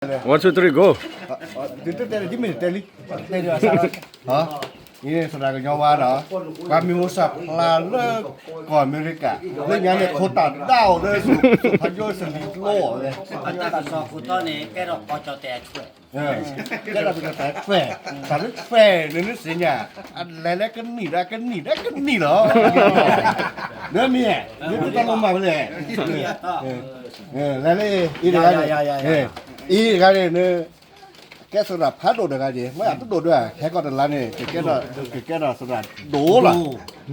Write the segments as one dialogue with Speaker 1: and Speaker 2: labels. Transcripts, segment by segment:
Speaker 1: 1, 2, 3, go.
Speaker 2: Itu tadi mana tadi? Hah? Ini saudara nyawa dah. Kami usap lalu ke Amerika. Lepas ni kota tahu dah supaya sendiri lo.
Speaker 3: Kata tak kota ni, kira kocok teh cuy.
Speaker 2: Kita bisa tak fair. Tapi fair ni sebenarnya. Lele keni loh. Dah ni. Ni tu tak lama boleh. Lele ini kan. Ini kan ni. Cái số là phát đồ được cái gì? Mới ăn tốt đồ được à? Cái con là này, cái là số là đố là,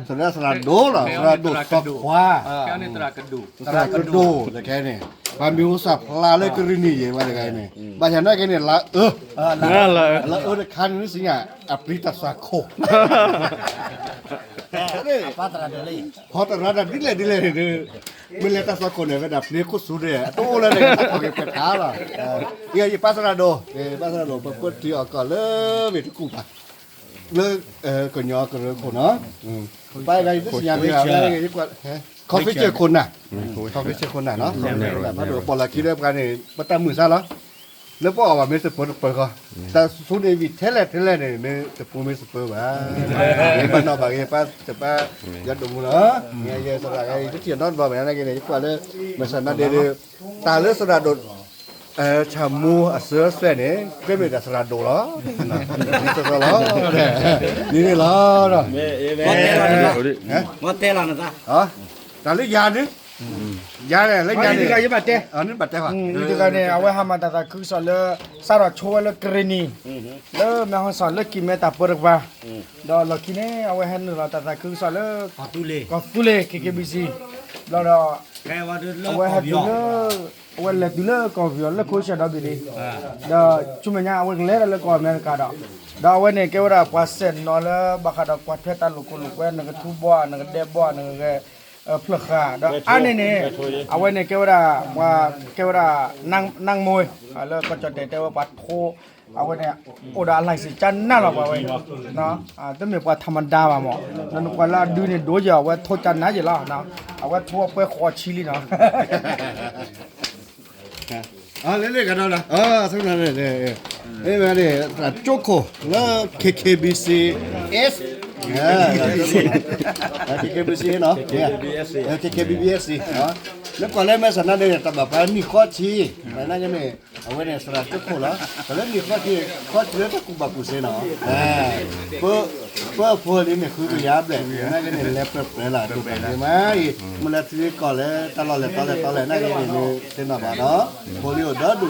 Speaker 2: số là đố là đồ sọc hoa.
Speaker 4: Cái này là cân đủ.
Speaker 2: Là cái đồ là cái này. Và miếng sập là lấy cái gì vậy mà cái này? Bà hiện nay cái này là là được khăn nó gì nhỉ? Aprita sako.
Speaker 3: Apa terakhir?
Speaker 2: Họ tự ra đi lên mình lấy ta sako này cái đập này có số đấy. Tôi là này có cái cá là. Iya pasarado, pasarado pepet di akal le wit ku pa. Le konyo ke kono. Pai lai tu nya bi la ni kwa. Coffee เจอคนน่ะ coffee เจอคนน่ะเนาะมาดูปอละคิดแล้วกันนี่บ่ตามมือซะละแล้วพอว่ามีสปอร์ตเปิดก็แต่สุดนี่เทเลนี่มีสปอร์ตมีสปอร์ตว่าเฮ้ยปานอบ่าเฮ้ยปาจะปายัดดมุเนาะเนี่ยสระไอ้ที่เทียนนอนบ่แม่นอะไรนี่กว่าเลยมาสันนะเด้ตาเลยสระโดดชามูเสือเสเนี่ยก็ไม่ได้สระโดดหรอนี่สระหรอนี่หรอเนาะ
Speaker 3: Motel lah nata.
Speaker 2: อ๋อแต่เรื่องยาดิยาเนี่ยเรื่องยา
Speaker 4: Ini
Speaker 2: เนี่ย
Speaker 4: juga je batte.
Speaker 2: อันนี้บัตรแต่ว่า
Speaker 4: Ini juga ni awak hama tata ku sala sarah chowa le kreni. Le me ho sala ki me ta perba. Da la ki ne awak han la tata ku sala
Speaker 3: Patule.
Speaker 4: kotule ke bisi. Da da
Speaker 3: Kayak waduh lo.
Speaker 4: awak ha tu le awak le tu le ko vio le ko sha da bi ni. Da cuma nya awak le le ko me ka da. Da awak ne ke ora pasen no le bakada kwat peta lu ko lu kwen ne tu bo ne de bo ne ke เพลขะดอกอันนี้เอาไว้ในเกวดาว่าเกวดานั่งมวยแล้วก็จะเตะว่าปัดโพเอาไว้เนี่ยโอดาอะไรสิจันน่าหรอกว่าไว้เนาะแต่ไม่ว่าธรรมดาว่าหมอนั่นกว่าละดูนี่ดูอย่าว่าโทจันนะอย่าละเนาะเอาไว้ทั่วไปคอชิลิเนาะ
Speaker 2: อ๋อเล่นๆกันเนาะอ๋อสุดนั่นเลยเอ้ยมาดิโจโคแล้ว KKBC S KKBC เนาะ KKBS เนาะแล้วก่อนแรกแม่สันนั่นเนี่ยแต่แบบว่ามีข้อชี้แต่นั่นยังไม่เอาไว้ในสระโจโคแล้วแต่แล้วมีข้อชี้แล้วก็กูบักกูเสนาะเพื่อนี่เนี่ยคือตัวยาแบบนั่นก็เนี่ยแลบเลยล่ะถูกไหมมันละทีก่อนแล้วตลอดนั่นก็เนี่ยเสนาะบ้าเนาะโพลิโอดดู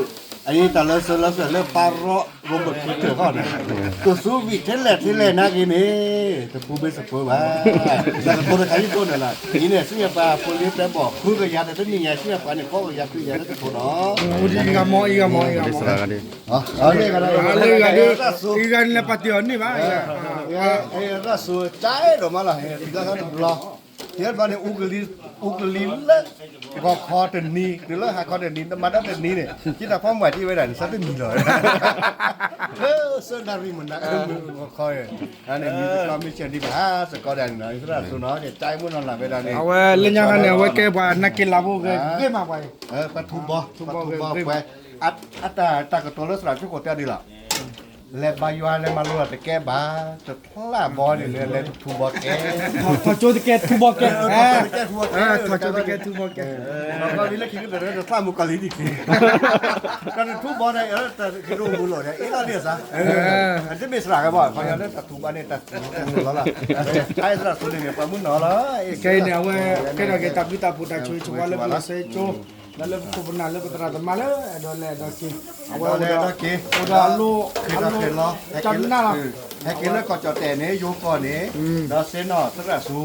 Speaker 2: อันนี้ตลอดเลยปารอโรเบิร์ตคิดเถอะก่อนตัวสู้วิเทเลนะกินนี่แต่ผู้เป็นสปอร์ตบ้าแต่คนไทยคนนั่นแหละนี่เนี่ยสิ่งปาโพลิแต่บอกคุยกับยาแต่ตัวนี้ไงสิ่งปาเนี่ยเขาอยากคุยยาแต่คนเนาะ
Speaker 4: อีกามอ
Speaker 1: Serahkan dia.
Speaker 2: อ๋อเนี่ยกันเลย
Speaker 4: อีกันเลยปฏิญาณนี่บ้า
Speaker 2: ไอ้รัสสู้ใจหรอมาล่ะที่เราทำรอเดี๋ยวมาเนี่ยอุกลีละก็คอตัวนี้เดี๋ยวเราหาคอตัวนี้มาได้ตัวนี้เนี่ยคิดว่าความหมายที่ไว้ไหนสักตัวนี้เลยเสื้อนารีมันนะคอยอันนี้มีความมีเชิงที่บ้าสกอร์แดนหน่อยรัสสู้เนาะใจมุ่งนอนหลับไปได้เนี่ย
Speaker 4: เอาไว้เล่นยังไงเนี่ยไว้แกว่านักกีฬาพวกเก็บมาไว้
Speaker 2: ปทุบไปอัตากตัวเลือดสลายชุกโคตรดีละและบายวันและมาลัวแต่แกบ้าจะทั้งละบอลเนี่ยและทูบอลแก
Speaker 4: ถอดโจตแกทุบอลแกถอดโจตแกทุบอลแก
Speaker 2: แล้วก็นี่แหละคิดว่าจะสร้างมุกลิดิคีการทูบอลเนี่ยแต่คิดรู้บุญหล่อเนี่ยเอ๊ะเราเนี่ยซะอันที่ไม่สลายกันบ่อยพออย่างนั้นตัดทูบอลเนี่ยตัดแล้วล่ะใช่สลายตัวเนี่ยปามุ่นหนอละ
Speaker 4: แกเนี่ยเว้ยแกเราแกตับบิตาปุตตาช่วยช่วยแล้วก็เซโจแล้วก็คุบนาแล้วก็ตราดมาแล้วโดนแล้วก็กินเอาไว้โอดาลูจันน่าละ
Speaker 2: ให้กินแล้วก็จะแต่เนี่ยโยก่อนเนี่ยเราเซนอสระสู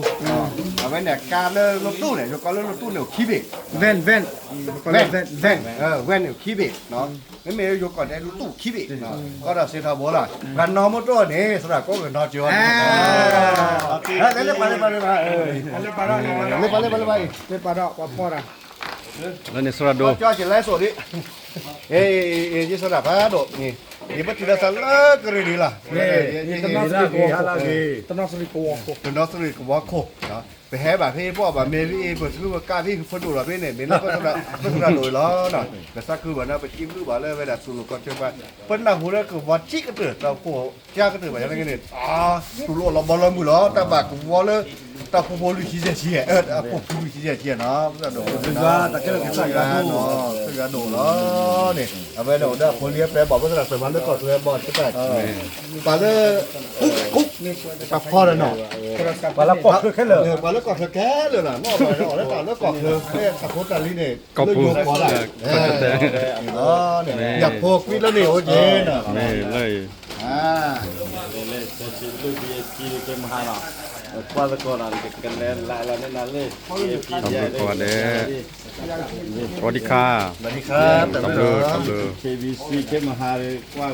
Speaker 2: เอาไว้เนี่ยการเลิกรถตู้เนี่ยโยก่อนเลิกรถตู้เนี่ยขี้เบก
Speaker 4: เว้นเว้น
Speaker 2: แว่นเนี่ยขี้เบกเนาะไม่เมย์โยก่อนได้รถตู้ขี้เบกเนาะก็เราเซทาโบล่ะกันนอมตัวเนี่ยสระก็เป็นนอจิวเล่นไปเลย
Speaker 4: ไปดอกปอปอระ
Speaker 1: Ini serado.
Speaker 2: จ้าจะไล่สดดิเอ้ยยี่สระพระโดนี่ นี่มันทีละสลักกระดิ่งล่ะนี่
Speaker 4: ตำนานสริโกตำนานสริโก
Speaker 2: เป็นน้องสนิทกับว่าโคเนาะไปแห่แบบพี่พวกแบบเมลี่เปิดซื้อว่ากล้าพี่คนดูแบบพี่เนี่ยเมลี่ก็ต้องโดยล้อเนาะแต่สักคือแบบนั้นไปจิ้มหรือแบบเลยไปดัดสูตรก่อนเชื่อว่าเปิ้ลน่ะหูแล้วคือว่าจิกระเตือเราพวกย่ากระเตือแบบนั้นเนี่ยสูตรเราบอลเรามือล้อแต่แบบกูว่าเลยแต่พวกบอลลูกชี้เชี่ยพวกลูกชี้เชี่ยเนาะโดนนะแต่ก็เลยสั่งกันเนาะสั่งกันโดนล้อเนี่ยเอาไปโดนได้คนเลี้ยงแปรบอกว่าสลับสมันแล้วก็เลยบอลจะแตกปาเลยกุ๊กปาพ่อเลยเนาะ
Speaker 4: ปลาปอกคือแค่เลย
Speaker 2: ปาแล้วก็แก่เลยล่ะนอกไปแล้วตาแล้วก็เนี่ยสักโคตรลีเนี่ย
Speaker 1: ก็ปู
Speaker 2: พอได้
Speaker 1: ก็จะแต่
Speaker 2: อ๋อเนี่ยอยากพกวิแล้วเนี่ยโอเคน่ะ
Speaker 1: นี่เลย
Speaker 5: Quase agora, que lá na lei.
Speaker 1: ขอบคุณก่อนเด้สวัสดีค่ะ
Speaker 2: สวัสดีครับ
Speaker 1: ตบมือตบมือ
Speaker 5: KBC เข้มหาเลยว่า